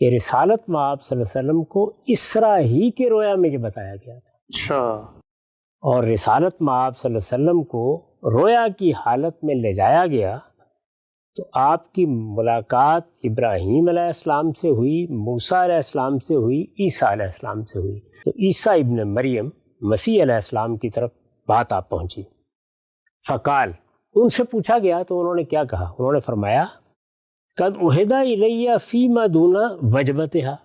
کہ رسالت میں آپ صلی اللہ علیہ وسلم کو اسرا ہی کے رویا میں یہ بتایا گیا تھا. اچھا. اور رسالت میں آپ صلی اللہ علیہ وسلم کو رویا کی حالت میں لے جایا گیا تو آپ کی ملاقات ابراہیم علیہ السلام سے ہوئی، موسیٰ علیہ السلام سے ہوئی، عیسیٰ علیہ السلام سے ہوئی. تو عیسیٰ ابن مریم مسیح علیہ السلام کی طرف بات آپ پہنچی. فقال، ان سے پوچھا گیا تو انہوں نے کیا کہا؟ انہوں نے فرمایا قد اہدا الیہ فیما دون وجبتہا،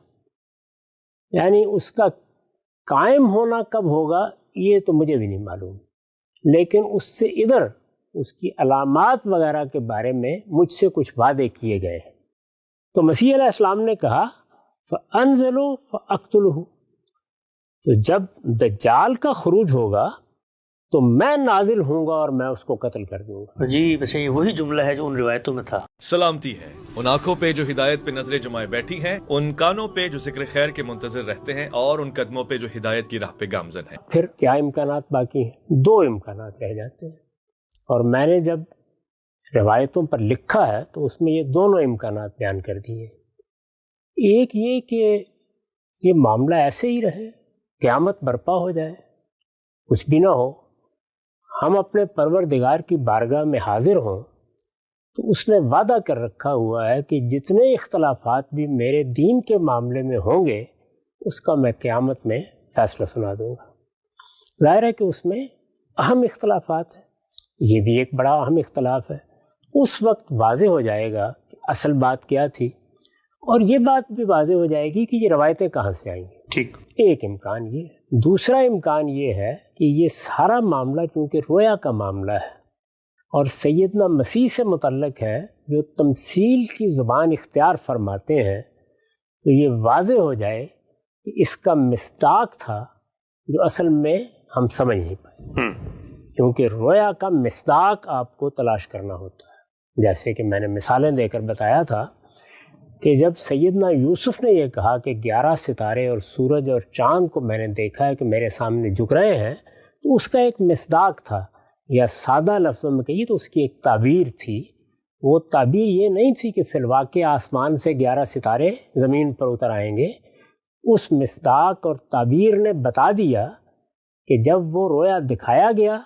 یعنی اس کا قائم ہونا کب ہوگا یہ تو مجھے بھی نہیں معلوم، لیکن اس سے ادھر اس کی علامات وغیرہ کے بارے میں مجھ سے کچھ وعدے کیے گئے ہیں. تو مسیح علیہ السلام نے کہا فَأَنزِلُوا فَأَقْتُلُهُ، تو جب دجال کا خروج ہوگا تو میں نازل ہوں گا اور میں اس کو قتل کر دوں گا. جی بس یہ وہی جملہ ہے جو ان روایتوں میں تھا. سلامتی ہے ان آنکھوں پہ جو ہدایت پہ نظریں جمائے بیٹھی ہیں، ان کانوں پہ جو ذکر خیر کے منتظر رہتے ہیں، اور ان قدموں پہ جو ہدایت کی راہ پہ گامزن ہیں. پھر کیا امکانات باقی ہیں؟ 2 امکانات رہ جاتے ہیں، اور میں نے جب روایتوں پر لکھا ہے تو اس میں یہ دونوں امکانات بیان کر دیے. ایک یہ کہ یہ معاملہ ایسے ہی رہے، قیامت برپا ہو جائے، کچھ بھی نہ ہو، ہم اپنے پروردگار کی بارگاہ میں حاضر ہوں تو اس نے وعدہ کر رکھا ہوا ہے کہ جتنے اختلافات بھی میرے دین کے معاملے میں ہوں گے اس کا میں قیامت میں فیصلہ سنا دوں گا. ظاہر ہے کہ اس میں اہم اختلافات ہیں، یہ بھی ایک بڑا اہم اختلاف ہے. اس وقت واضح ہو جائے گا کہ اصل بات کیا تھی، اور یہ بات بھی واضح ہو جائے گی کہ یہ روایتیں کہاں سے آئیں گی. ٹھیک. ایک امکان یہ ہے. دوسرا امکان یہ ہے کہ یہ سارا معاملہ چونکہ رویا کا معاملہ ہے اور سیدنا مسیح سے متعلق ہے جو تمثیل کی زبان اختیار فرماتے ہیں، تو یہ واضح ہو جائے کہ اس کا مصداق تھا جو اصل میں ہم سمجھ نہیں پائے. کیونکہ رویا کا مصداق آپ کو تلاش کرنا ہوتا ہے. جیسے کہ میں نے مثالیں دے کر بتایا تھا کہ جب سیدنا یوسف نے یہ کہا کہ 11 ستارے اور سورج اور چاند کو میں نے دیکھا ہے کہ میرے سامنے جھک رہے ہیں، تو اس کا ایک مصداق تھا، یا سادہ لفظوں میں کہیے تو اس کی ایک تعبیر تھی. وہ تعبیر یہ نہیں تھی کہ فی الواقع آسمان سے 11 ستارے زمین پر اتر آئیں گے. اس مصداق اور تعبیر نے بتا دیا کہ جب وہ رویا دکھایا گیا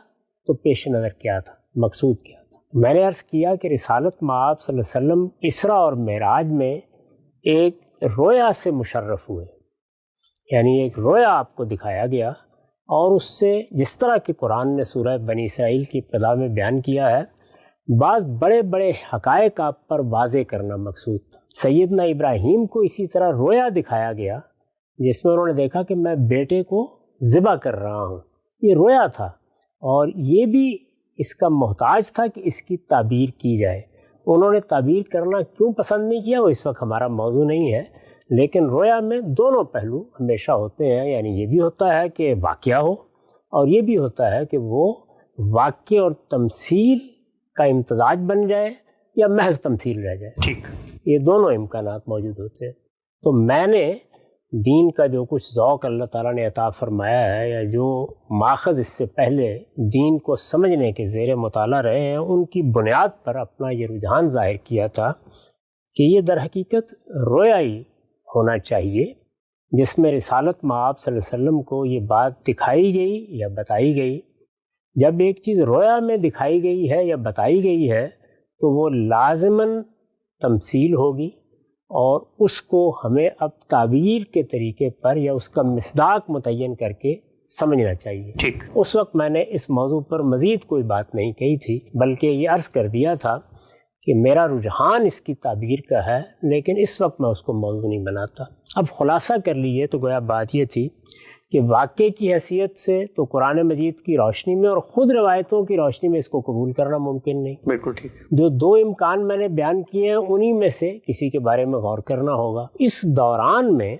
تو پیش نظر کیا تھا، مقصود کیا تھا. میں نے عرض کیا کہ رسالت مآب صلی اللہ علیہ وسلم اسرا اور معراج میں ایک رویا سے مشرف ہوئے، یعنی ایک رویا آپ کو دکھایا گیا، اور اس سے جس طرح کہ قرآن نے سورہ بنی اسرائیل کی ابتدا میں بیان کیا ہے، بعض بڑے بڑے حقائق آپ پر واضح کرنا مقصود تھا. سیدنا ابراہیم کو اسی طرح رویا دکھایا گیا جس میں انہوں نے دیکھا کہ میں بیٹے کو ذبح کر رہا ہوں. یہ رویا تھا، اور یہ بھی اس کا محتاج تھا کہ اس کی تعبیر کی جائے. انہوں نے تعبیر کرنا کیوں پسند نہیں کیا وہ اس وقت ہمارا موضوع نہیں ہے، لیکن رویا میں دونوں پہلو ہمیشہ ہوتے ہیں. یعنی یہ بھی ہوتا ہے کہ واقعہ ہو، اور یہ بھی ہوتا ہے کہ وہ واقع اور تمثیل کا امتزاج بن جائے یا محض تمثیل رہ جائے. ٹھیک. یہ دونوں امکانات موجود ہوتے ہیں. تو میں نے دین کا جو کچھ ذوق اللہ تعالیٰ نے عطا فرمایا ہے، یا جو ماخذ اس سے پہلے دین کو سمجھنے کے زیر مطالعہ رہے ہیں، ان کی بنیاد پر اپنا یہ رجحان ظاہر کیا تھا کہ یہ در حقیقت رویا ہی ہونا چاہیے جس میں رسالت مآب صلی اللہ علیہ وسلم کو یہ بات دکھائی گئی یا بتائی گئی. جب ایک چیز رویا میں دکھائی گئی ہے یا بتائی گئی ہے تو وہ لازماً تمثیل ہوگی، اور اس کو ہمیں اب تعبیر کے طریقے پر یا اس کا مصداق متعین کر کے سمجھنا چاہیے. ٹھیک. اس وقت میں نے اس موضوع پر مزید کوئی بات نہیں کہی تھی، بلکہ یہ عرض کر دیا تھا کہ میرا رجحان اس کی تعبیر کا ہے، لیکن اس وقت میں اس کو موضوع نہیں بناتا. اب خلاصہ کر لیجیے تو گویا بات یہ تھی کہ واقعے کی حیثیت سے تو قرآن مجید کی روشنی میں اور خود روایتوں کی روشنی میں اس کو قبول کرنا ممکن نہیں. بالکل ٹھیک. جو 2 امکان میں نے بیان کیے ہیں انہی میں سے کسی کے بارے میں غور کرنا ہوگا. اس دوران میں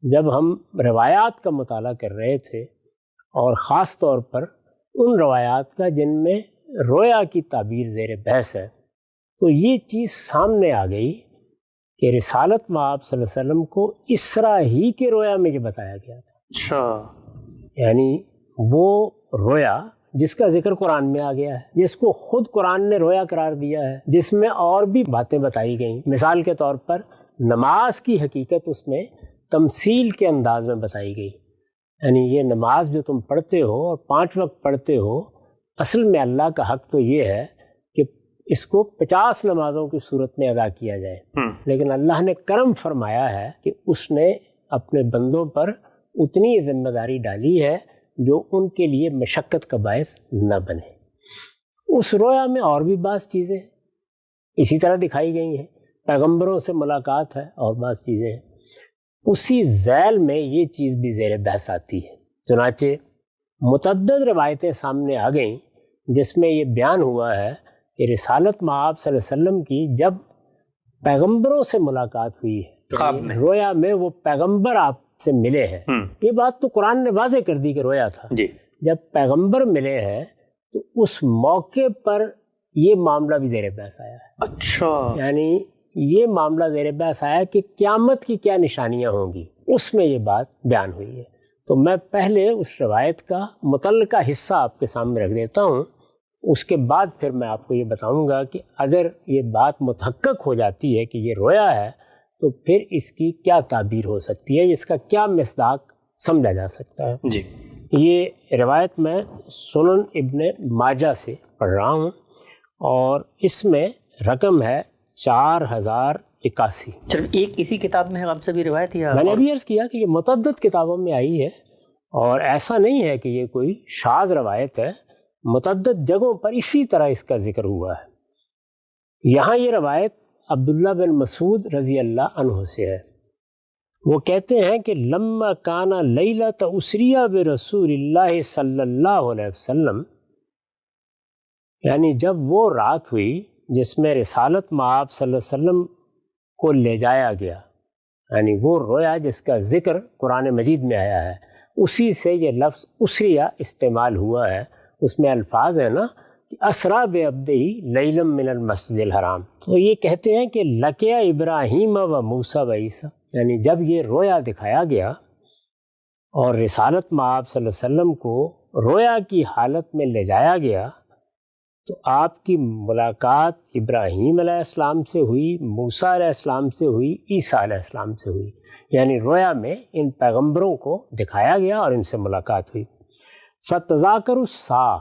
جب ہم روایات کا مطالعہ کر رہے تھے، اور خاص طور پر ان روایات کا جن میں رویا کی تعبیر زیر بحث ہے، تو یہ چیز سامنے آ گئی کہ رسالت مآب صلی اللہ علیہ وسلم کو اسرا ہی کے رویا میں یہ بتایا گیا تھا. اچھا. یعنی وہ رویا جس کا ذکر قرآن میں آ گیا ہے، جس کو خود قرآن نے رویا قرار دیا ہے، جس میں اور بھی باتیں بتائی گئیں. مثال کے طور پر نماز کی حقیقت اس میں تمثیل کے انداز میں بتائی گئی. یعنی یہ نماز جو تم پڑھتے ہو اور 5 وقت پڑھتے ہو، اصل میں اللہ کا حق تو یہ ہے کہ اس کو 50 نمازوں کی صورت میں ادا کیا جائے، لیکن اللہ نے کرم فرمایا ہے کہ اس نے اپنے بندوں پر اتنی ذمہ داری ڈالی ہے جو ان کے لیے مشقت کا باعث نہ بنے. اس رویا میں اور بھی بعض چیزیں اسی طرح دکھائی گئی ہیں، پیغمبروں سے ملاقات ہے اور بعض چیزیں ہیں. اسی ذیل میں یہ چیز بھی زیر بحث آتی ہے. چنانچہ متعدد روایتیں سامنے آ گئیں جس میں یہ بیان ہوا ہے کہ رسالت مآب صلی اللہ علیہ وسلم کی جب پیغمبروں سے ملاقات ہوئی ہے، رویا میں وہ پیغمبر آپ سے ملے ہیں. یہ بات تو قرآن نے واضح کر دی کہ رویا تھا. جب پیغمبر ملے ہیں تو اس موقع پر یہ معاملہ بھی زیر بحث آیا ہے. اچھا، یعنی یہ معاملہ زیر بحث آیا کہ قیامت کی کیا نشانیاں ہوں گی، اس میں یہ بات بیان ہوئی ہے. تو میں پہلے اس روایت کا متعلقہ حصہ آپ کے سامنے رکھ دیتا ہوں، اس کے بعد پھر میں آپ کو یہ بتاؤں گا کہ اگر یہ بات متحقق ہو جاتی ہے کہ یہ رویا ہے تو پھر اس کی کیا تعبیر ہو سکتی ہے، اس کا کیا مصداق سمجھا جا سکتا ہے. جی، یہ روایت میں سنن ابن ماجہ سے پڑھ رہا ہوں اور اس میں رقم ہے 4081. صرف ایک اسی کتاب میں ہے آپ سے بھی روایت؟ یا میں نے ابھی عرض کیا کہ یہ متعدد کتابوں میں آئی ہے اور ایسا نہیں ہے کہ یہ کوئی شاذ روایت ہے، متعدد جگہوں پر اسی طرح اس کا ذکر ہوا ہے. یہاں یہ روایت عبداللہ بن مسعود رضی اللہ عنہ سے ہے. وہ کہتے ہیں کہ لما کانا لیلۃ اسریہ برسول اللہ صلی اللہ علیہ وسلم، یعنی جب وہ رات ہوئی جس میں رسالت مآب صلی اللہ علیہ وسلم کو لے جایا گیا، یعنی وہ رویا جس کا ذکر قرآن مجید میں آیا ہے، اسی سے یہ لفظ اسریہ استعمال ہوا ہے. اس میں الفاظ ہیں نا کہ اسرا بعبدہ لیلا من المسجد الحرام. تو یہ کہتے ہیں کہ لقیا ابراہیم و موسیٰ و عیسیٰ، یعنی جب یہ رویا دکھایا گیا اور رسالت مآب صلی اللہ علیہ وسلم کو رویا کی حالت میں لے جایا گیا تو آپ کی ملاقات ابراہیم علیہ السلام سے ہوئی، موسیٰ علیہ السلام سے ہوئی، عیسیٰ علیہ السلام سے ہوئی. یعنی رویا میں ان پیغمبروں کو دکھایا گیا اور ان سے ملاقات ہوئی. فتذاکر الساعہ،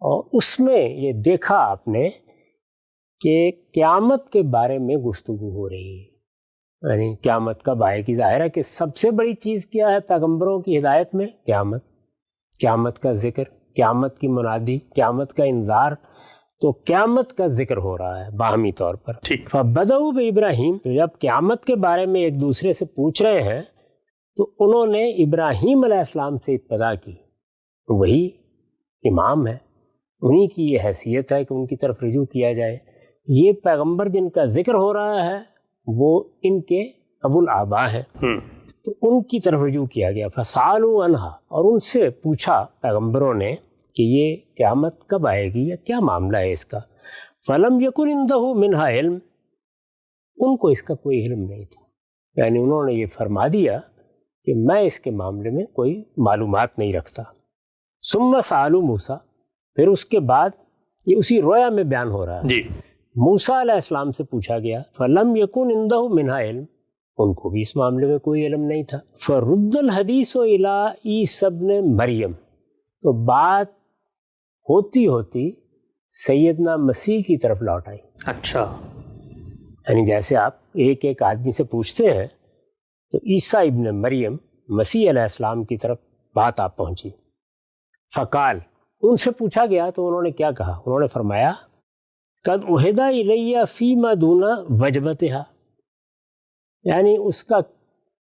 اور اس میں یہ دیکھا آپ نے کہ قیامت کے بارے میں گفتگو ہو رہی ہے. یعنی قیامت کب آئے گی؟ ظاہر ہے کہ سب سے بڑی چیز کیا ہے پیغمبروں کی ہدایت میں؟ قیامت کا ذکر، قیامت کی منادی، قیامت کا انذار. تو قیامت کا ذکر ہو رہا ہے باہمی طور پر. فبدؤوا بابراہیم، تو جب قیامت کے بارے میں ایک دوسرے سے پوچھ رہے ہیں تو انہوں نے ابراہیم علیہ السلام سے ابتدا کی. وہی امام ہے، انہی کی یہ حیثیت ہے کہ ان کی طرف رجوع کیا جائے. یہ پیغمبر جن کا ذکر ہو رہا ہے وہ ان کے ابو الآباء ہیں، تو ان کی طرف رجوع کیا گیا. فسالوا عنہا، اور ان سے پوچھا پیغمبروں نے کہ یہ قیامت کب آئے گی یا کیا معاملہ ہے اس کا. فلم یکن عندہ منہا علم، ان کو اس کا کوئی علم نہیں تھا. یعنی انہوں نے یہ فرما دیا کہ میں اس کے معاملے میں کوئی معلومات نہیں رکھتا. ثم سالوا موسیٰ، پھر اس کے بعد یہ اسی رویا میں بیان ہو رہا ہے. جی، موسیٰ علیہ السلام سے پوچھا گیا، فلم یکن عندہ منہا علم، ان کو بھی اس معاملے میں کوئی علم نہیں تھا. فرد الحدیث الی عیسی ابن مریم، تو بات ہوتی ہوتی سیدنا مسیح کی طرف لوٹ آئی. اچھا، یعنی جیسے آپ ایک ایک آدمی سے پوچھتے ہیں تو عیسیٰ ابن مریم مسیح علیہ السلام کی طرف بات آپ پہنچی. فقال، ان سے پوچھا گیا تو انہوں نے کیا کہا؟ انہوں نے فرمایا قد عہد الی فیما دون وجبتہا، یعنی اس کا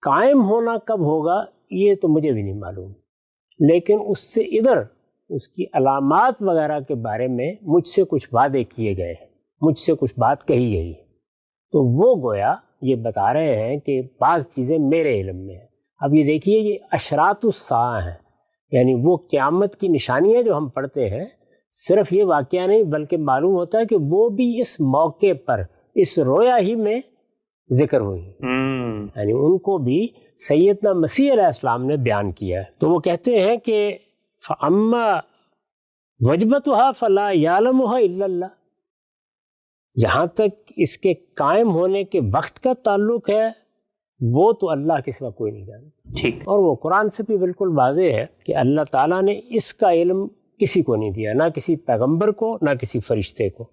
قائم ہونا کب ہوگا یہ تو مجھے بھی نہیں معلوم، لیکن اس سے ادھر اس کی علامات وغیرہ کے بارے میں مجھ سے کچھ وعدے کیے گئے ہیں، مجھ سے کچھ بات کہی گئی. تو وہ گویا یہ بتا رہے ہیں کہ بعض چیزیں میرے علم میں ہیں. اب یہ دیکھیے، یہ اشراط الساعہ ہیں، یعنی وہ قیامت کی نشانیاں جو ہم پڑھتے ہیں، صرف یہ واقعہ نہیں بلکہ معلوم ہوتا ہے کہ وہ بھی اس موقع پر اس رویا ہی میں ذکر ہوئی. یعنی ان کو بھی سیدنا مسیح علیہ السلام نے بیان کیا ہے. تو وہ کہتے ہیں کہ فَأَمَّا وَجْبَتُهَا فَلَا يَعْلَمُهَا إِلَّا اللَّهُ، جہاں تک اس کے قائم ہونے کے وقت کا تعلق ہے وہ تو اللہ کے سوا کوئی نہیں جانتا. ٹھیک. اور وہ قرآن سے بھی بالکل واضح ہے کہ اللہ تعالیٰ نے اس کا علم کسی کو نہیں دیا، نہ کسی پیغمبر کو نہ کسی فرشتے کو.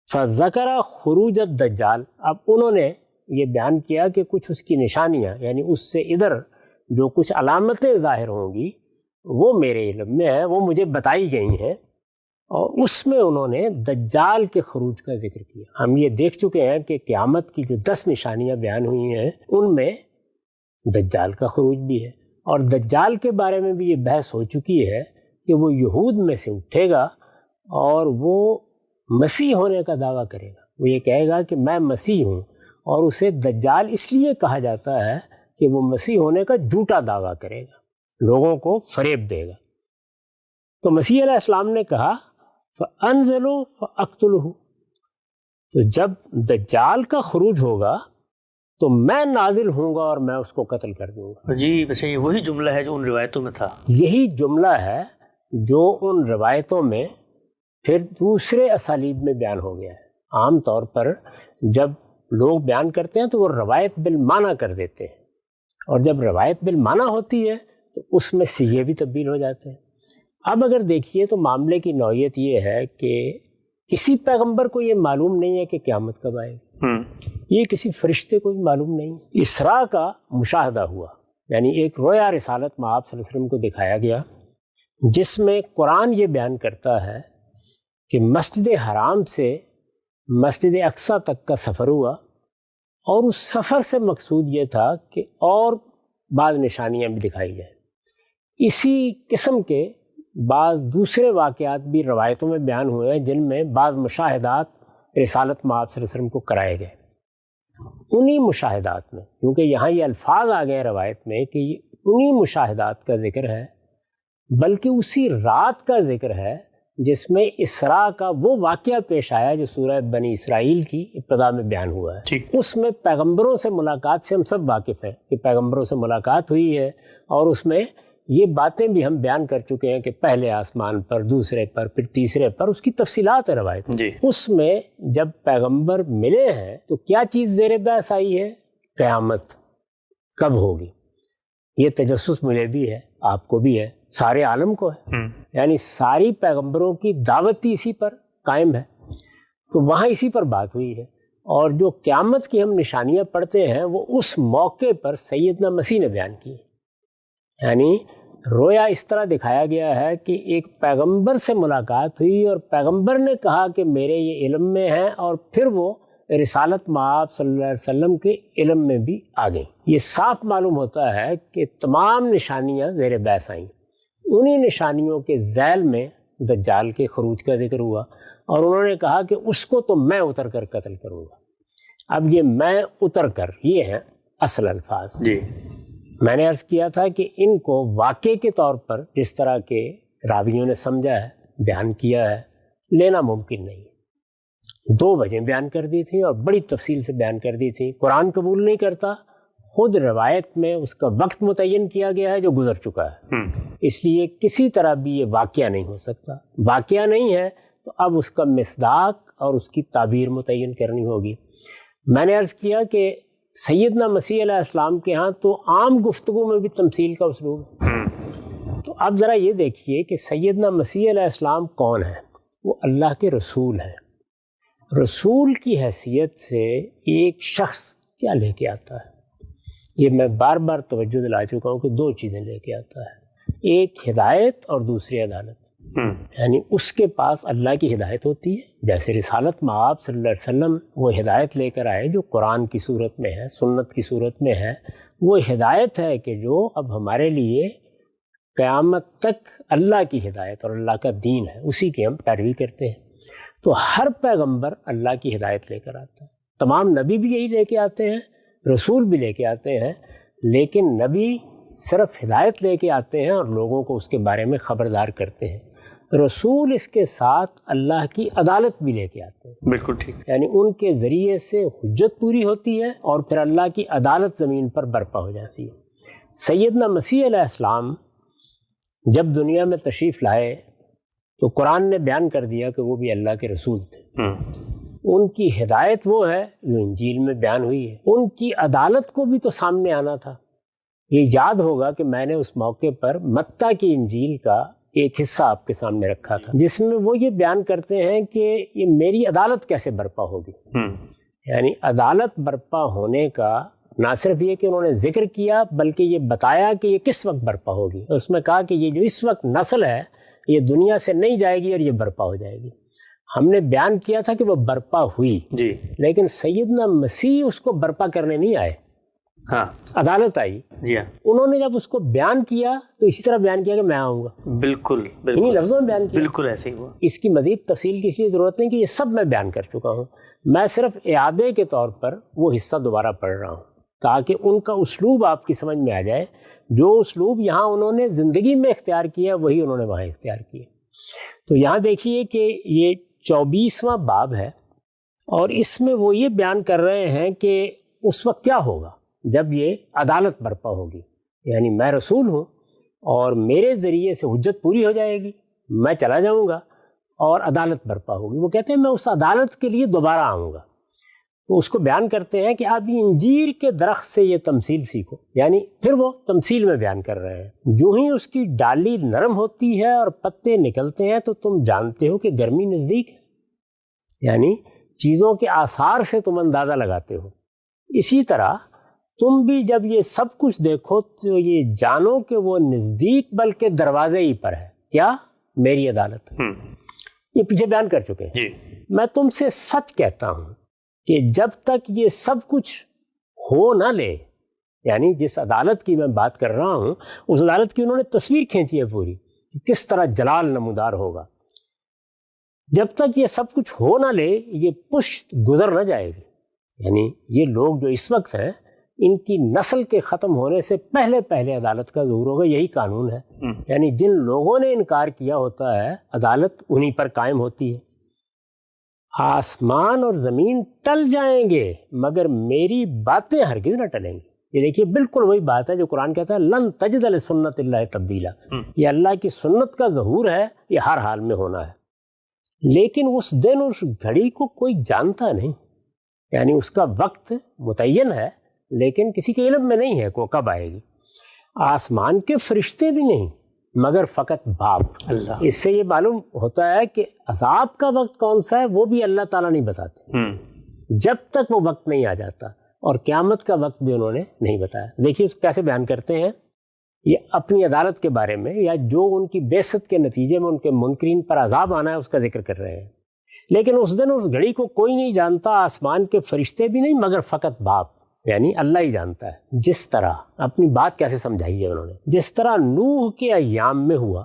فذکر خروج الدجال، اب انہوں نے یہ بیان کیا کہ کچھ اس کی نشانیاں، یعنی اس سے ادھر جو کچھ علامتیں ظاہر ہوں گی وہ میرے علم میں ہے، وہ مجھے بتائی گئی ہیں، اور اس میں انہوں نے دجال کے خروج کا ذکر کیا. ہم یہ دیکھ چکے ہیں کہ قیامت کی جو 10 نشانیاں بیان ہوئی ہیں ان میں دجال کا خروج بھی ہے، اور دجال کے بارے میں بھی یہ بحث ہو چکی ہے کہ وہ یہود میں سے اٹھے گا اور وہ مسیح ہونے کا دعویٰ کرے گا. وہ یہ کہے گا کہ میں مسیح ہوں، اور اسے دجال اس لیے کہا جاتا ہے کہ وہ مسیح ہونے کا جھوٹا دعویٰ کرے گا، لوگوں کو فریب دے گا. تو مسیح علیہ السلام نے کہا فَأَنزِلُوا فَأَقْتُلُهُ، تو جب دجال کا خروج ہوگا تو میں نازل ہوں گا اور میں اس کو قتل کر دوں گا. جی ویسے یہ وہی جملہ ہے جو ان روایتوں میں تھا. یہی جملہ ہے جو ان روایتوں میں پھر دوسرے اسالیب میں بیان ہو گیا ہے. عام طور پر جب لوگ بیان کرتے ہیں تو وہ روایت بالمعنی کر دیتے ہیں، اور جب روایت بالمعنی ہوتی ہے تو اس میں سیغے بھی تبدیل ہو جاتے ہیں. اب اگر دیکھیے تو معاملے کی نوعیت یہ ہے کہ کسی پیغمبر کو یہ معلوم نہیں ہے کہ قیامت کب آئے گی، یہ کسی فرشتے کو بھی معلوم نہیں. اسراء کا مشاہدہ ہوا، یعنی ایک رویا رسالت میں آپ صلی اللہ علیہ وسلم کو دکھایا گیا جس میں قرآن یہ بیان کرتا ہے کہ مسجد حرام سے مسجد اقصیٰ تک کا سفر ہوا، اور اس سفر سے مقصود یہ تھا کہ اور بعض نشانیاں بھی دکھائی جائیں. اسی قسم کے بعض دوسرے واقعات بھی روایتوں میں بیان ہوئے ہیں جن میں بعض مشاہدات رسالت مآب صلی اللہ علیہ وسلم کو کرائے گئے. انہی مشاہدات میں، کیونکہ یہاں یہ الفاظ آ گئے روایت میں کہ یہ انہی مشاہدات کا ذکر ہے، بلکہ اسی رات کا ذکر ہے جس میں اسراء کا وہ واقعہ پیش آیا جو سورہ بنی اسرائیل کی ابتدا میں بیان ہوا ہے. اس میں پیغمبروں سے ملاقات سے ہم سب واقف ہیں کہ پیغمبروں سے ملاقات ہوئی ہے، اور اس میں یہ باتیں بھی ہم بیان کر چکے ہیں کہ پہلے آسمان پر، دوسرے پر، پھر تیسرے پر، اس کی تفصیلات ہے روایت. اس میں جب پیغمبر ملے ہیں تو کیا چیز زیر بحث آئی ہے؟ قیامت کب ہوگی. یہ تجسس مجھے بھی ہے، آپ کو بھی ہے، سارے عالم کو ہے. یعنی ساری پیغمبروں کی دعوت اسی پر قائم ہے. تو وہاں اسی پر بات ہوئی ہے، اور جو قیامت کی ہم نشانیاں پڑھتے ہیں وہ اس موقع پر سیدنا مسیح نے بیان کی. یعنی رویا اس طرح دکھایا گیا ہے کہ ایک پیغمبر سے ملاقات ہوئی اور پیغمبر نے کہا کہ میرے یہ علم میں ہے، اور پھر وہ رسالت مآب صلی اللہ علیہ وسلم کے علم میں بھی آ گئی. یہ صاف معلوم ہوتا ہے کہ تمام نشانیاں زیر بحث آئیں. انہی نشانیوں کے ذیل میں دجال کے خروج کا ذکر ہوا، اور انہوں نے کہا کہ اس کو تو میں اتر کر قتل کروں گا. اب یہ میں اتر کر، یہ ہیں اصل الفاظ. میں نے عرض کیا تھا کہ ان کو واقعے کے طور پر جس طرح کے راویوں نے سمجھا ہے، بیان کیا ہے، لینا ممکن نہیں. 2 وجہیں بیان کر دی تھیں اور بڑی تفصیل سے بیان کر دی تھیں. قرآن قبول نہیں کرتا، خود روایت میں اس کا وقت متعین کیا گیا ہے جو گزر چکا ہے، اس لیے کسی طرح بھی یہ واقعہ نہیں ہو سکتا. واقعہ نہیں ہے تو اب اس کا مصداق اور اس کی تعبیر متعین کرنی ہوگی. میں نے عرض کیا کہ سیدنا مسیح علیہ السلام کے ہاں تو عام گفتگو میں بھی تمثیل کا اسلوب ہے. تو اب ذرا یہ دیکھیے کہ سیدنا مسیح علیہ السلام کون ہیں؟ وہ اللہ کے رسول ہیں. رسول کی حیثیت سے ایک شخص کیا لے کے آتا ہے؟ یہ میں بار بار توجہ دلا چکا ہوں کہ 2 چیزیں لے کے آتا ہے، ایک ہدایت اور دوسری عدالت. یعنی اس کے پاس اللہ کی ہدایت ہوتی ہے، جیسے رسالت مآب صلی اللہ علیہ وسلم وہ ہدایت لے کر آئے جو قرآن کی صورت میں ہے، سنت کی صورت میں ہے. وہ ہدایت ہے کہ جو اب ہمارے لیے قیامت تک اللہ کی ہدایت اور اللہ کا دین ہے، اسی کی ہم پیروی کرتے ہیں. تو ہر پیغمبر اللہ کی ہدایت لے کر آتا ہے. تمام نبی بھی یہی لے کے آتے ہیں، رسول بھی لے کے آتے ہیں، لیکن نبی صرف ہدایت لے کے آتے ہیں اور لوگوں کو اس کے بارے میں خبردار کرتے ہیں. رسول اس کے ساتھ اللہ کی عدالت بھی لے کے آتے ہیں. بالکل ٹھیک. یعنی ان کے ذریعے سے حجت پوری ہوتی ہے اور پھر اللہ کی عدالت زمین پر برپا ہو جاتی ہے. سیدنا مسیح علیہ السلام جب دنیا میں تشریف لائے تو قرآن نے بیان کر دیا کہ وہ بھی اللہ کے رسول تھے. ان کی ہدایت وہ ہے جو انجیل میں بیان ہوئی ہے. ان کی عدالت کو بھی تو سامنے آنا تھا. یہ یاد ہوگا کہ میں نے اس موقع پر متی کی انجیل کا ایک حصہ آپ کے سامنے رکھا تھا جس میں وہ یہ بیان کرتے ہیں کہ یہ میری عدالت کیسے برپا ہوگی. یعنی عدالت برپا ہونے کا نہ صرف یہ کہ انہوں نے ذکر کیا بلکہ یہ بتایا کہ یہ کس وقت برپا ہوگی. اس میں کہا کہ یہ جو اس وقت نسل ہے یہ دنیا سے نہیں جائے گی اور یہ برپا ہو جائے گی. ہم نے بیان کیا تھا کہ وہ برپا ہوئی جی، لیکن سیدنا مسیح اس کو برپا کرنے نہیں آئے. ہاں، عدالت آئی. جی ہاں، انہوں نے جب اس کو بیان کیا تو اسی طرح بیان کیا کہ میں آؤں گا. بالکل انہی بالکل لفظوں میں بیان کیا. بالکل ایسے ہی ہوا. اس کی مزید تفصیل کی اس لیے ضرورت نہیں کہ یہ سب میں بیان کر چکا ہوں. میں صرف اعادے کے طور پر وہ حصہ دوبارہ پڑھ رہا ہوں تاکہ ان کا اسلوب آپ کی سمجھ میں آ جائے. جو اسلوب یہاں انہوں نے زندگی میں اختیار کیا وہی انہوں نے وہاں اختیار کیا. تو یہاں دیکھیے کہ یہ 24واں باب ہے اور اس میں وہ یہ بیان کر رہے ہیں کہ اس وقت کیا ہوگا جب یہ عدالت برپا ہوگی. یعنی میں رسول ہوں اور میرے ذریعے سے حجت پوری ہو جائے گی، میں چلا جاؤں گا اور عدالت برپا ہوگی. وہ کہتے ہیں میں اس عدالت کے لیے دوبارہ آؤں گا. تو اس کو بیان کرتے ہیں کہ اب انجیر کے درخت سے یہ تمثیل سیکھو. یعنی پھر وہ تمثیل میں بیان کر رہے ہیں. جو ہی اس کی ڈالی نرم ہوتی ہے اور پتے نکلتے ہیں تو تم جانتے ہو کہ گرمی نزدیک ہے. یعنی چیزوں کے آثار سے تم اندازہ لگاتے ہو. اسی طرح تم بھی جب یہ سب کچھ دیکھو تو یہ جانو کہ وہ نزدیک بلکہ دروازے ہی پر ہے. کیا؟ میری عدالت. یہ پیچھے بیان کر چکے ہیں. جی، میں تم سے سچ کہتا ہوں کہ جب تک یہ سب کچھ ہو نہ لے، یعنی جس عدالت کی میں بات کر رہا ہوں اس عدالت کی انہوں نے تصویر کھینچی ہے پوری کہ کس طرح جلال نمودار ہوگا. جب تک یہ سب کچھ ہو نہ لے یہ پشت گزر نہ جائے گی. یعنی یہ لوگ جو اس وقت ہیں ان کی نسل کے ختم ہونے سے پہلے پہلے عدالت کا ظہور ہوگا. یہی قانون ہے. یعنی جن لوگوں نے انکار کیا ہوتا ہے عدالت انہی پر قائم ہوتی ہے. آسمان اور زمین ٹل جائیں گے مگر میری باتیں ہرگز نہ ٹلیں گی. یہ دیکھیے بالکل وہی بات ہے جو قرآن کہتا ہے لن تجد لسنت اللہ تبدیلا. یہ اللہ کی سنت کا ظہور ہے، یہ ہر حال میں ہونا ہے. لیکن اس دن اس گھڑی کو کوئی جانتا نہیں. یعنی اس کا وقت متعین ہے لیکن کسی کے علم میں نہیں ہے کہ کب آئے گی. آسمان کے فرشتے بھی نہیں مگر فقط باپ. اللہ. اس سے یہ معلوم ہوتا ہے کہ عذاب کا وقت کون سا ہے وہ بھی اللہ تعالیٰ نہیں بتاتے جب تک وہ وقت نہیں آ جاتا. اور قیامت کا وقت بھی انہوں نے نہیں بتایا. دیکھیے کیسے بیان کرتے ہیں. یہ اپنی عدالت کے بارے میں یا جو ان کی بیعت کے نتیجے میں ان کے منکرین پر عذاب آنا ہے اس کا ذکر کر رہے ہیں. لیکن اس دن اس گھڑی کو کوئی نہیں جانتا، آسمان کے فرشتے بھی نہیں مگر فقط باپ. یعنی اللہ ہی جانتا ہے. جس طرح اپنی بات کیسے سمجھائی ہے انہوں نے، جس طرح نوح کے ایام میں ہوا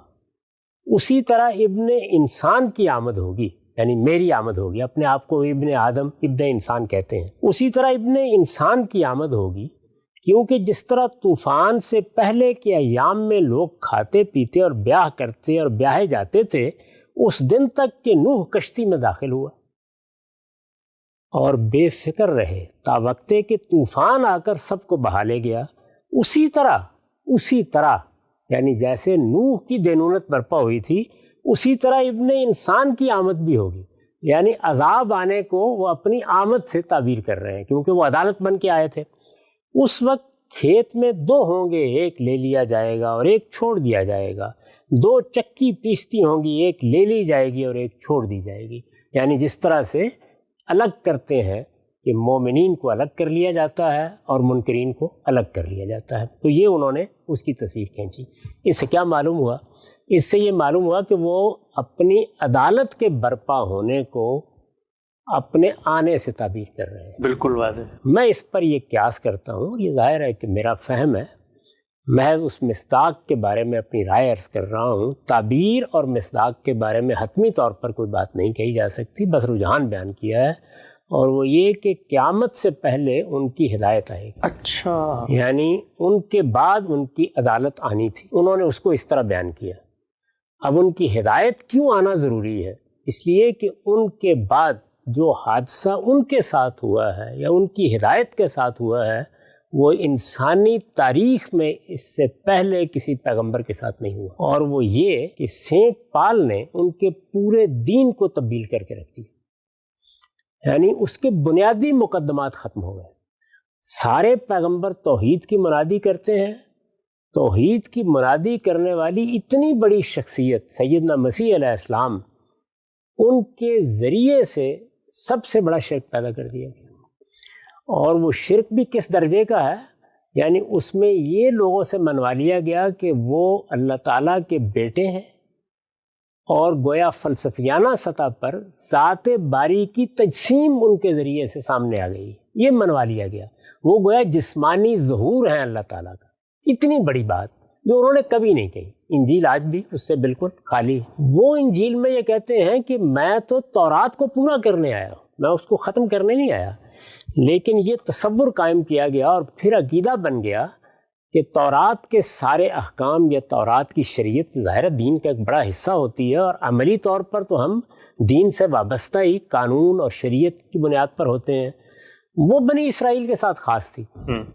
اسی طرح ابن انسان کی آمد ہوگی. یعنی میری آمد ہوگی. اپنے آپ کو ابن آدم ابن انسان کہتے ہیں. اسی طرح ابن انسان کی آمد ہوگی کیونکہ جس طرح طوفان سے پہلے کے ایام میں لوگ کھاتے پیتے اور بیاہ کرتے اور بیاہے جاتے تھے اس دن تک کہ نوح کشتی میں داخل ہوا اور بے فکر رہے تا وقتے کہ طوفان آ کر سب کو بہا لے گیا. اسی طرح یعنی جیسے نوح کی دینونت برپا ہوئی تھی اسی طرح ابن انسان کی آمد بھی ہوگی. یعنی عذاب آنے کو وہ اپنی آمد سے تعبیر کر رہے ہیں کیونکہ وہ عدالت بن کے آئے تھے. اس وقت کھیت میں دو ہوں گے، ایک لے لیا جائے گا اور ایک چھوڑ دیا جائے گا. دو چکی پیستی ہوں گی، ایک لے لی جائے گی اور ایک چھوڑ دی جائے گی. یعنی جس طرح سے الگ کرتے ہیں کہ مومنین کو الگ کر لیا جاتا ہے اور منکرین کو الگ کر لیا جاتا ہے. تو یہ انہوں نے اس کی تصویر کھینچی. اس سے کیا معلوم ہوا؟ اس سے یہ معلوم ہوا کہ وہ اپنی عدالت کے برپا ہونے کو اپنے آنے سے تعبیر کر رہے ہیں. بالکل واضح. میں اس پر یہ قیاس کرتا ہوں، یہ ظاہر ہے کہ میرا فہم ہے، محض اس مصداق کے بارے میں اپنی رائے عرض کر رہا ہوں. تعبیر اور مصداق کے بارے میں حتمی طور پر کوئی بات نہیں کہی جا سکتی، بس رجحان بیان کیا ہے اور وہ یہ کہ قیامت سے پہلے ان کی ہدایت آئے گی. اچھا. یعنی ان کے بعد ان کی عدالت آنی تھی. انہوں نے اس کو اس طرح بیان کیا. اب ان کی ہدایت کیوں آنا ضروری ہے؟ اس لیے کہ ان کے بعد جو حادثہ ان کے ساتھ ہوا ہے یا ان کی ہدایت کے ساتھ ہوا ہے وہ انسانی تاریخ میں اس سے پہلے کسی پیغمبر کے ساتھ نہیں ہوا. اور وہ یہ کہ سینٹ پال نے ان کے پورے دین کو تبدیل کر کے رکھ دیا. یعنی اس کے بنیادی مقدمات ختم ہو گئے۔ سارے پیغمبر توحید کی منادی کرتے ہیں، توحید کی منادی کرنے والی اتنی بڑی شخصیت سیدنا مسیح علیہ السلام، ان کے ذریعے سے سب سے بڑا شرک پیدا کر دیا گیا۔ اور وہ شرک بھی کس درجے کا ہے، یعنی اس میں یہ لوگوں سے منوا لیا گیا کہ وہ اللہ تعالیٰ کے بیٹے ہیں، اور گویا فلسفیانہ سطح پر ذات باری کی تجسیم ان کے ذریعے سے سامنے آ گئی، یہ منوا لیا گیا۔ وہ گویا جسمانی ظہور ہیں اللہ تعالیٰ کا، اتنی بڑی بات جو انہوں نے کبھی نہیں کہی۔ انجیل آج بھی اس سے بالکل خالی ہے۔ وہ انجیل میں یہ کہتے ہیں کہ میں تو تورات کو پورا کرنے آیا ہوں، میں اس کو ختم کرنے نہیں آیا، لیکن یہ تصور قائم کیا گیا اور پھر عقیدہ بن گیا کہ تورات کے سارے احکام یا تورات کی شریعت ظاہر دین کا ایک بڑا حصہ ہوتی ہے، اور عملی طور پر تو ہم دین سے وابستہ ہی قانون اور شریعت کی بنیاد پر ہوتے ہیں۔ وہ بنی اسرائیل کے ساتھ خاص تھی۔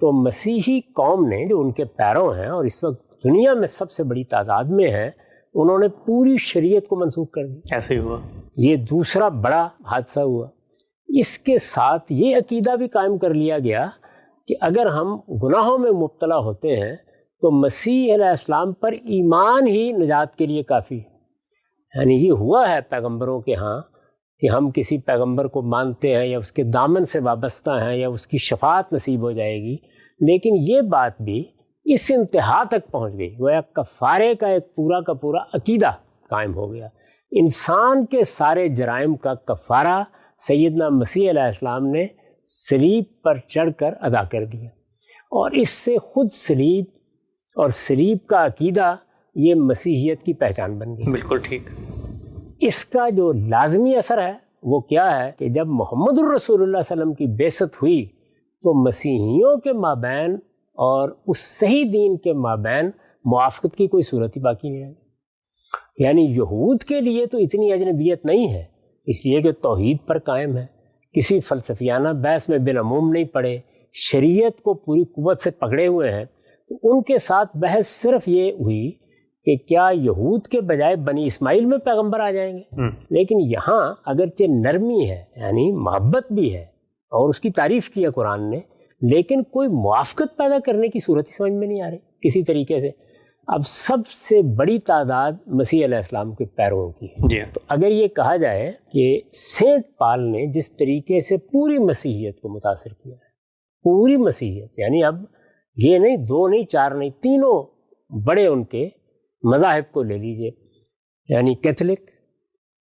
تو مسیحی قوم نے، جو ان کے پیروں ہیں اور اس وقت دنیا میں سب سے بڑی تعداد میں ہیں، انہوں نے پوری شریعت کو منسوخ کر دیا۔ ایسے ہی ہوا۔ یہ دوسرا بڑا حادثہ ہوا۔ اس کے ساتھ یہ عقیدہ بھی قائم کر لیا گیا کہ اگر ہم گناہوں میں مبتلا ہوتے ہیں تو مسیح علیہ السلام پر ایمان ہی نجات کے لیے کافی ہے۔ یعنی یہ ہوا ہے پیغمبروں کے ہاں کہ ہم کسی پیغمبر کو مانتے ہیں یا اس کے دامن سے وابستہ ہیں یا اس کی شفاعت نصیب ہو جائے گی، لیکن یہ بات بھی اس انتہا تک پہنچ گئی، گویا کفارے کا ایک پورا کا پورا عقیدہ قائم ہو گیا۔ انسان کے سارے جرائم کا کفارہ سیدنا مسیح علیہ السلام نے صلیب پر چڑھ کر ادا کر دیا، اور اس سے خود صلیب اور صلیب کا عقیدہ یہ مسیحیت کی پہچان بن گئی۔ بالکل ٹھیک۔ اس کا جو لازمی اثر ہے وہ کیا ہے کہ جب محمد الرسول اللہ صلی اللہ علیہ وسلم کی بعثت ہوئی تو مسیحیوں کے مابین اور اس صحیح دین کے مابین موافقت کی کوئی صورت ہی باقی نہیں رہی۔ یعنی یہود کے لیے تو اتنی اجنبیت نہیں ہے، اس لیے کہ توحید پر قائم ہے، کسی فلسفیانہ بحث میں بالعموم نہیں پڑے، شریعت کو پوری قوت سے پکڑے ہوئے ہیں، تو ان کے ساتھ بحث صرف یہ ہوئی کہ کیا یہود کے بجائے بنی اسماعیل میں پیغمبر آ جائیں گے۔ لیکن یہاں اگرچہ نرمی ہے، یعنی محبت بھی ہے، اور اس کی تعریف کی ہے قرآن نے، لیکن کوئی موافقت پیدا کرنے کی صورت ہی سمجھ میں نہیں آ رہی کسی طریقے سے۔ اب سب سے بڑی تعداد مسیح علیہ السلام کے پیرووں کی ہے۔ جی تو اگر یہ کہا جائے کہ سینٹ پال نے جس طریقے سے پوری مسیحیت کو متاثر کیا ہے، پوری مسیحیت، یعنی اب یہ نہیں، دو نہیں، چار نہیں، تینوں بڑے ان کے مذاہب کو لے لیجئے، یعنی کیتھولک،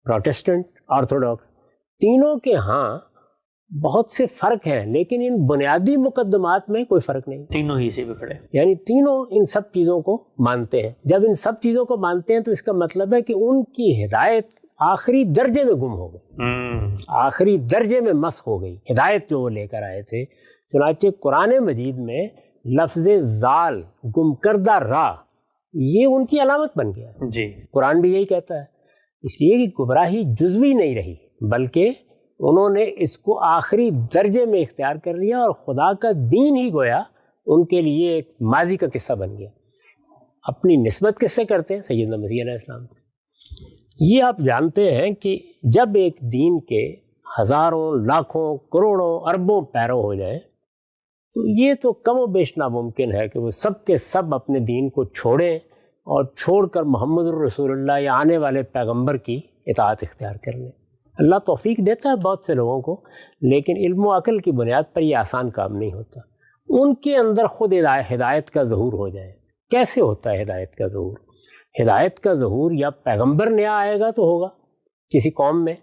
پروٹسٹنٹ، آرتھوڈاکس، تینوں کے ہاں بہت سے فرق ہیں، لیکن ان بنیادی مقدمات میں کوئی فرق نہیں۔ تینوں ہی اسی پہ کھڑے۔ یعنی تینوں ان سب چیزوں کو مانتے ہیں۔ جب ان سب چیزوں کو مانتے ہیں تو اس کا مطلب ہے کہ ان کی ہدایت آخری درجے میں گم ہو گئی، آخری درجے میں مسخ ہو گئی ہدایت جو وہ لے کر آئے تھے۔ چنانچہ قرآن مجید میں لفظ ضال، گم کردہ راہ، یہ ان کی علامت بن گیا۔ جی قرآن بھی یہی کہتا ہے، اس لیے کہ گمراہی جزوی نہیں رہی، بلکہ انہوں نے اس کو آخری درجے میں اختیار کر لیا، اور خدا کا دین ہی گویا ان کے لیے ایک ماضی کا قصہ بن گیا۔ اپنی نسبت کس سے کرتے ہیں؟ سیدنا مسیح علیہ السلام سے۔ یہ آپ جانتے ہیں کہ جب ایک دین کے ہزاروں، لاکھوں، کروڑوں، اربوں پیرو ہو جائیں تو یہ تو کم و بیش ناممکن ہے کہ وہ سب کے سب اپنے دین کو چھوڑیں اور چھوڑ کر محمد الرسول اللہ یا آنے والے پیغمبر کی اطاعت اختیار کر لیں۔ اللہ توفیق دیتا ہے بہت سے لوگوں کو، لیکن علم و عقل کی بنیاد پر یہ آسان کام نہیں ہوتا۔ ان کے اندر خود ہدایت کا ظہور ہو جائے۔ کیسے ہوتا ہے ہدایت کا ظہور؟ ہدایت کا ظہور یا پیغمبر نیا آئے گا تو ہوگا کسی قوم میں،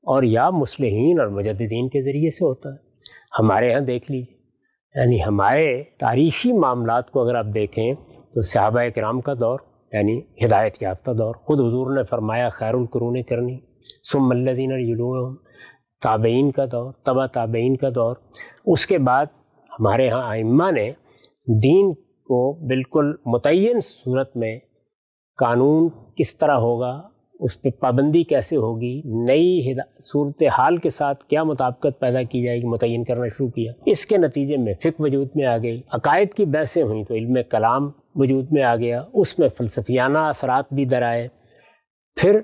اور یا مصلحین اور مجددین کے ذریعے سے ہوتا ہے۔ ہمارے ہاں دیکھ لیجیے، یعنی ہمارے تاریخی معاملات کو اگر آپ دیکھیں تو صحابہ کرام کا دور، یعنی ہدایت یافتہ دور، خود حضور نے فرمایا خیر القرون کرنی ثم الذین یلونہم، تابعین کا دور، تبع تابعین کا دور۔ اس کے بعد ہمارے ہاں ائمہ نے دین کو بالکل متعین صورت میں قانون کس طرح ہوگا، اس پہ پابندی کیسے ہوگی، نئی صورتحال کے ساتھ کیا مطابقت پیدا کی جائے گی، متعین کرنا شروع کیا۔ اس کے نتیجے میں فقہ وجود میں آ گئی، عقائد کی بحثیں ہوئیں تو علم کلام وجود میں آ گیا، اس میں فلسفیانہ اثرات بھی در آئے۔ پھر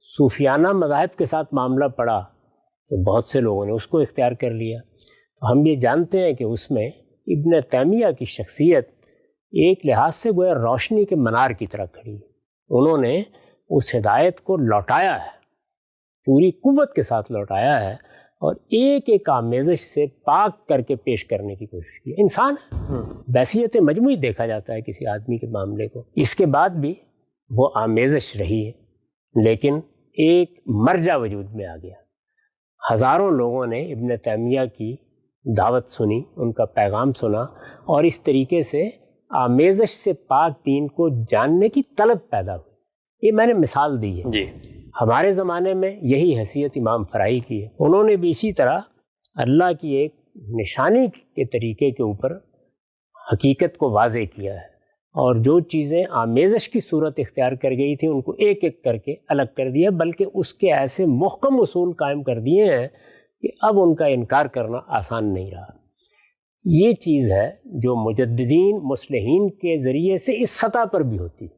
صوفیانہ مذاہب کے ساتھ معاملہ پڑا تو بہت سے لوگوں نے اس کو اختیار کر لیا. تو ہم یہ جانتے ہیں کہ اس میں ابن تیمیہ کی شخصیت ایک لحاظ سے گویا روشنی کے منار کی طرح کھڑی ہے. انہوں نے اس ہدایت کو لوٹایا ہے، پوری قوت کے ساتھ لوٹایا ہے، اور ایک ایک آمیزش سے پاک کر کے پیش کرنے کی کوشش کی. انسان بحیثیت مجموعی دیکھا جاتا ہے کسی آدمی کے معاملے کو. اس کے بعد بھی وہ آمیزش رہی ہے، لیکن ایک مرجع وجود میں آ گیا. ہزاروں لوگوں نے ابن تیمیہ کی دعوت سنی، ان کا پیغام سنا، اور اس طریقے سے آمیزش سے پاک دین کو جاننے کی طلب پیدا ہوئی. یہ میں نے مثال دی ہے. جی. ہمارے زمانے میں یہی حیثیت امام فرائی کی ہے. انہوں نے بھی اسی طرح اللہ کی ایک نشانی کے طریقے کے اوپر حقیقت کو واضح کیا ہے، اور جو چیزیں آمیزش کی صورت اختیار کر گئی تھیں ان کو ایک ایک کر کے الگ کر دیا، بلکہ اس کے ایسے محکم اصول قائم کر دیے ہیں کہ اب ان کا انکار کرنا آسان نہیں رہا. یہ چیز ہے جو مجددین مصلحین کے ذریعے سے اس سطح پر بھی ہوتی ہے.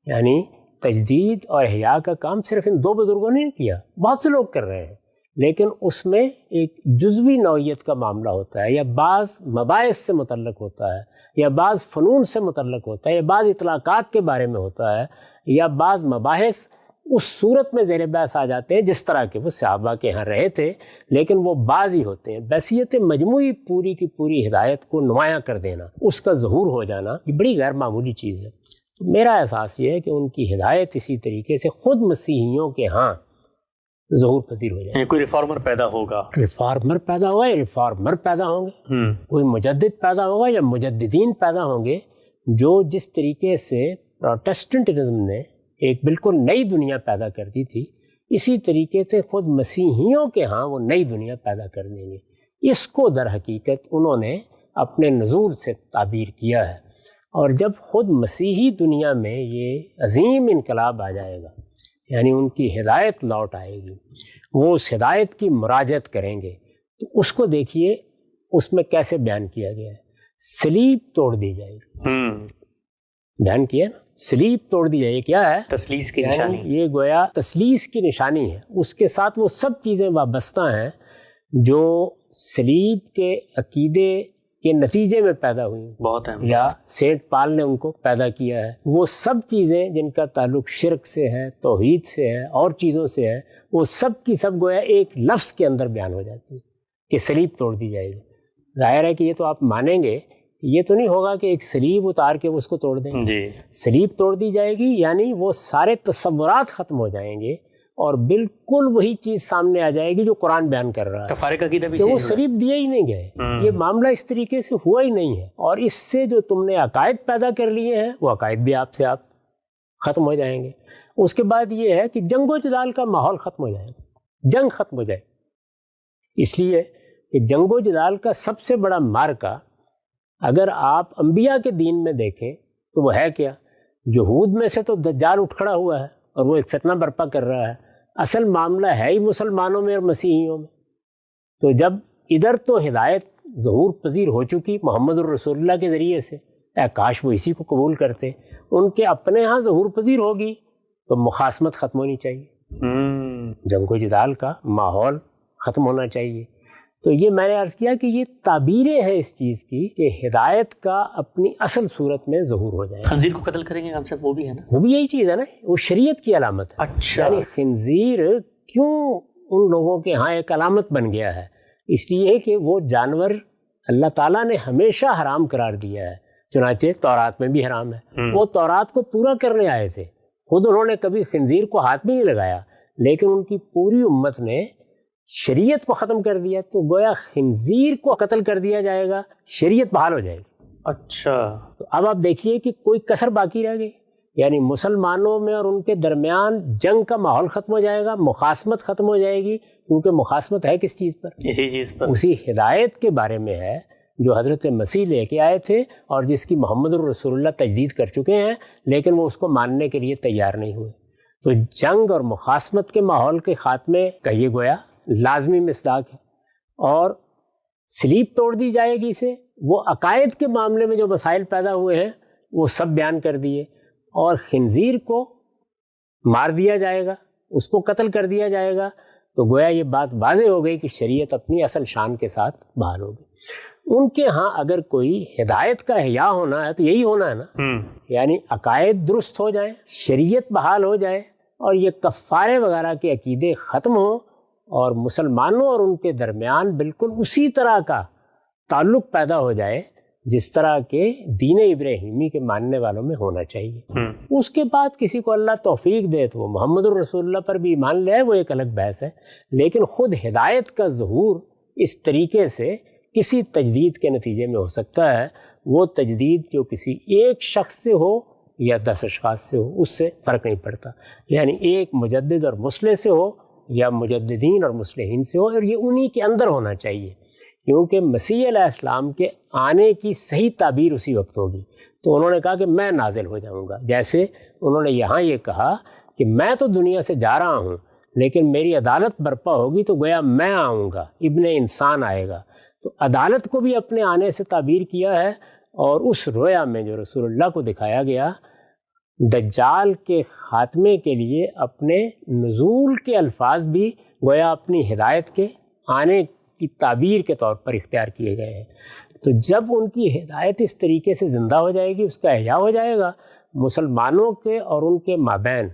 یعنی تجدید اور احیاء کا کام صرف ان دو بزرگوں نے نہیں کیا، بہت سے لوگ کر رہے ہیں، لیکن اس میں ایک جزوی نوعیت کا معاملہ ہوتا ہے، یا بعض مباحث سے متعلق ہوتا ہے، یا بعض فنون سے متعلق ہوتا ہے، یا بعض اطلاقات کے بارے میں ہوتا ہے، یا بعض مباحث اس صورت میں زیر بحث آ جاتے ہیں جس طرح کے وہ صحابہ کے ہاں رہے تھے، لیکن وہ بعض ہی ہوتے ہیں. بحیثیت مجموعی پوری کی پوری ہدایت کو نمایاں کر دینا، اس کا ظہور ہو جانا، یہ بڑی غیر معمولی چیز ہے. تو میرا احساس یہ ہے کہ ان کی ہدایت اسی طریقے سے خود مسیحیوں کے ہاں ظہور پذیر ہو جائے. کوئی ریفارمر پیدا ہوگا، ریفارمر پیدا ہوگا یا ریفارمر پیدا ہوں گے، کوئی مجدد پیدا ہوگا یا مجددین پیدا ہوں گے، جو جس طریقے سے پروٹسٹنٹزم نے ایک بالکل نئی دنیا پیدا کر دی تھی، اسی طریقے سے خود مسیحیوں کے ہاں وہ نئی دنیا پیدا کر دیں گے. اس کو در حقیقت انہوں نے اپنے نزول سے تعبیر کیا ہے. اور جب خود مسیحی دنیا میں یہ عظیم انقلاب آ جائے گا، یعنی ان کی ہدایت لوٹ آئے گی، وہ اس ہدایت کی مراجعت کریں گے، تو اس کو دیکھیے اس میں کیسے بیان کیا گیا ہے. صلیب توڑ دی جائے گی، بیان کیا نا، صلیب توڑ دی جائے. کیا ہے؟ تسلیس کی نشانی. یہ گویا تسلیس کی نشانی ہے. اس کے ساتھ وہ سب چیزیں وابستہ ہیں جو صلیب کے عقیدے کے نتیجے میں پیدا ہوئی، بہت اہم، یا سینٹ پال نے ان کو پیدا کیا ہے. وہ سب چیزیں جن کا تعلق شرک سے ہے، توحید سے ہے، اور چیزوں سے ہے، وہ سب کی سب گویا ایک لفظ کے اندر بیان ہو جاتی ہے کہ صلیب توڑ دی جائے گی. ظاہر ہے کہ یہ تو آپ مانیں گے، یہ تو نہیں ہوگا کہ ایک صلیب اتار کے اس کو توڑ دیں. جی. صلیب توڑ دی جائے گی یعنی وہ سارے تصورات ختم ہو جائیں گے، اور بالکل وہی چیز سامنے آ جائے گی جو قرآن بیان کر رہا ہے. کفارے کا عقیدہ بھی کہ وہ صلیب دیے ہی نہیں گئے. یہ معاملہ اس طریقے سے ہوا ہی نہیں ہے، اور اس سے جو تم نے عقائد پیدا کر لیے ہیں وہ عقائد بھی آپ سے آپ ختم ہو جائیں گے. اس کے بعد یہ ہے کہ جنگ و جدال کا ماحول ختم ہو جائے گا، جنگ ختم ہو جائے. اس لیے کہ جنگ و جدال کا سب سے بڑا مارکا اگر آپ انبیاء کے دین میں دیکھیں تو وہ ہے کیا؟ یہود میں سے تو دجال اٹھ کھڑا ہوا ہے اور وہ ایک فتنہ برپا کر رہا ہے. اصل معاملہ ہے ہی مسلمانوں میں اور مسیحیوں میں. تو جب ادھر تو ہدایت ظہور پذیر ہو چکی محمد الرسول اللہ کے ذریعے سے، کاش وہ اسی کو قبول کرتے، ان کے اپنے ہاں ظہور پذیر ہوگی تو مخاصمت ختم ہونی چاہیے، جنگ و جدال کا ماحول ختم ہونا چاہیے. تو یہ میں نے عرض کیا کہ یہ تعبیریں ہیں اس چیز کی کہ ہدایت کا اپنی اصل صورت میں ظہور ہو جائے. خنزیر کو قتل کریں گے ہم سب، وہ بھی ہے نا، وہ بھی یہی چیز ہے نا، وہ شریعت کی علامت ہے. اچھا. یعنی خنزیر کیوں ان لوگوں کے ہاں ایک علامت بن گیا ہے؟ اس لیے کہ وہ جانور اللہ تعالیٰ نے ہمیشہ حرام قرار دیا ہے، چنانچہ تورات میں بھی حرام ہے. وہ تورات کو پورا کرنے آئے تھے، خود انہوں نے کبھی خنزیر کو ہاتھ بھی نہیں لگایا، لیکن ان کی پوری امت نے شریعت کو ختم کر دیا. تو گویا خنزیر کو قتل کر دیا جائے گا، شریعت بحال ہو جائے گی. اچھا. تو اب آپ دیکھیے کہ کوئی کسر باقی رہ گئی، یعنی مسلمانوں میں اور ان کے درمیان جنگ کا ماحول ختم ہو جائے گا، مخاصمت ختم ہو جائے گی. کیونکہ مخاصمت ہے کس چیز پر؟ اسی چیز پر، اسی ہدایت کے بارے میں ہے جو حضرت مسیح لے کے آئے تھے اور جس کی محمد الرسول اللہ تجدید کر چکے ہیں، لیکن وہ اس کو ماننے کے لیے تیار نہیں ہوئے. تو جنگ اور مخاصمت کے ماحول کے خاتمے کا یہ گویا لازمی مصداق ہے. اور صلیب توڑ دی جائے گی سے وہ عقائد کے معاملے میں جو مسائل پیدا ہوئے ہیں وہ سب بیان کر دیے. اور خنزیر کو مار دیا جائے گا، اس کو قتل کر دیا جائے گا. تو گویا یہ بات واضح ہو گئی کہ شریعت اپنی اصل شان کے ساتھ بحال ہوگی۔ ان کے ہاں اگر کوئی ہدایت کا احیاء ہونا ہے تو یہی ہونا ہے نا، یعنی عقائد درست ہو جائیں، شریعت بحال ہو جائے اور یہ کفارے وغیرہ کے عقیدے ختم ہوں اور مسلمانوں اور ان کے درمیان بالکل اسی طرح کا تعلق پیدا ہو جائے جس طرح کے دین ابراہیمی کے ماننے والوں میں ہونا چاہیے۔ اس کے بعد کسی کو اللہ توفیق دے تو وہ محمد الرسول اللہ پر بھی ایمان لے آئے، وہ ایک الگ بحث ہے، لیکن خود ہدایت کا ظہور اس طریقے سے کسی تجدید کے نتیجے میں ہو سکتا ہے۔ وہ تجدید جو کسی ایک شخص سے ہو یا 10 اشخاص سے ہو، اس سے فرق نہیں پڑتا، یعنی ایک مجدد اور مصلح سے ہو یا مجددین اور مصلحین سے ہو، اور یہ انہی کے اندر ہونا چاہیے، کیونکہ مسیح علیہ السلام کے آنے کی صحیح تعبیر اسی وقت ہوگی۔ تو انہوں نے کہا کہ میں نازل ہو جاؤں گا، جیسے انہوں نے یہاں یہ کہا کہ میں تو دنیا سے جا رہا ہوں لیکن میری عدالت برپا ہوگی تو گویا میں آؤں گا، ابن انسان آئے گا۔ تو عدالت کو بھی اپنے آنے سے تعبیر کیا ہے، اور اس رویا میں جو رسول اللہ کو دکھایا گیا، دجال کے خاتمے کے لیے اپنے نزول کے الفاظ بھی گویا اپنی ہدایت کے آنے کی تعبیر کے طور پر اختیار کیے گئے ہیں۔ تو جب ان کی ہدایت اس طریقے سے زندہ ہو جائے گی، اس کا احیاء ہو جائے گا، مسلمانوں کے اور ان کے مابین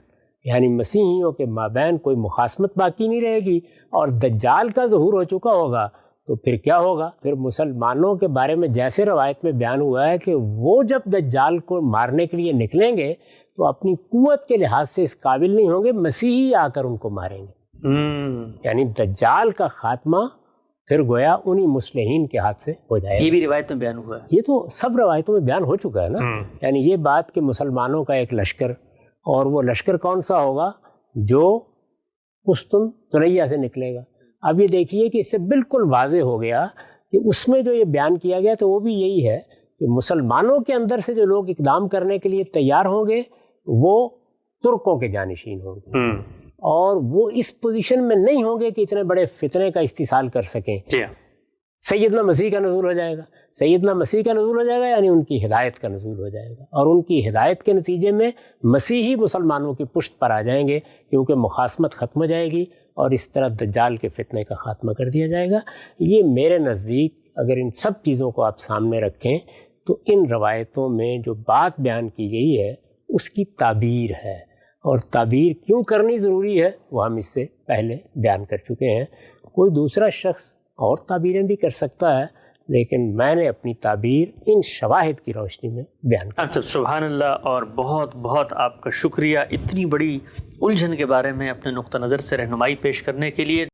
یعنی مسیحیوں کے مابین کوئی مخاصمت باقی نہیں رہے گی، اور دجال کا ظہور ہو چکا ہوگا تو پھر کیا ہوگا؟ پھر مسلمانوں کے بارے میں جیسے روایت میں بیان ہوا ہے کہ وہ جب دجال کو مارنے کے لیے نکلیں گے تو اپنی قوت کے لحاظ سے اس قابل نہیں ہوں گے، مسیحی آ کر ان کو ماریں گے۔ یعنی دجال کا خاتمہ پھر گویا انہی مصلحین کے ہاتھ سے ہو جائے گا۔ یہ بھی روایت میں بیان ہوا ہے، یہ تو سب روایتوں میں بیان ہو چکا ہے نا۔ یعنی یہ بات کہ مسلمانوں کا ایک لشکر، اور وہ لشکر کون سا ہوگا؟ جو قسطنطنیہ سے نکلے گا۔ اب یہ دیکھیے کہ اس سے بالکل واضح ہو گیا کہ اس میں جو یہ بیان کیا گیا تو وہ بھی یہی ہے کہ مسلمانوں کے اندر سے جو لوگ اقدام کرنے کے لیے تیار ہوں گے وہ ترکوں کے جانشین ہوں گے، اور وہ اس پوزیشن میں نہیں ہوں گے کہ اتنے بڑے فتنے کا استحصال کر سکیں۔ سیدنا مسیح کا نزول ہو جائے گا، سیدنا مسیح کا نزول ہو جائے گا، یعنی ان کی ہدایت کا نزول ہو جائے گا، اور ان کی ہدایت کے نتیجے میں مسیحی مسلمانوں کی پشت پر آ جائیں گے، کیونکہ مخاصمت ختم ہو جائے گی، اور اس طرح دجال کے فتنے کا خاتمہ کر دیا جائے گا۔ یہ میرے نزدیک اگر ان سب چیزوں کو آپ سامنے رکھیں تو ان روایتوں میں جو بات بیان کی گئی ہے اس کی تعبیر ہے، اور تعبیر کیوں کرنی ضروری ہے وہ ہم اس سے پہلے بیان کر چکے ہیں۔ کوئی دوسرا شخص اور تعبیریں بھی کر سکتا ہے، لیکن میں نے اپنی تعبیر ان شواہد کی روشنی میں بیان کی۔ اچھا، سبحان اللہ، اور بہت بہت آپ کا شکریہ اتنی بڑی الجھن کے بارے میں اپنے نقطہ نظر سے رہنمائی پیش کرنے کے لیے۔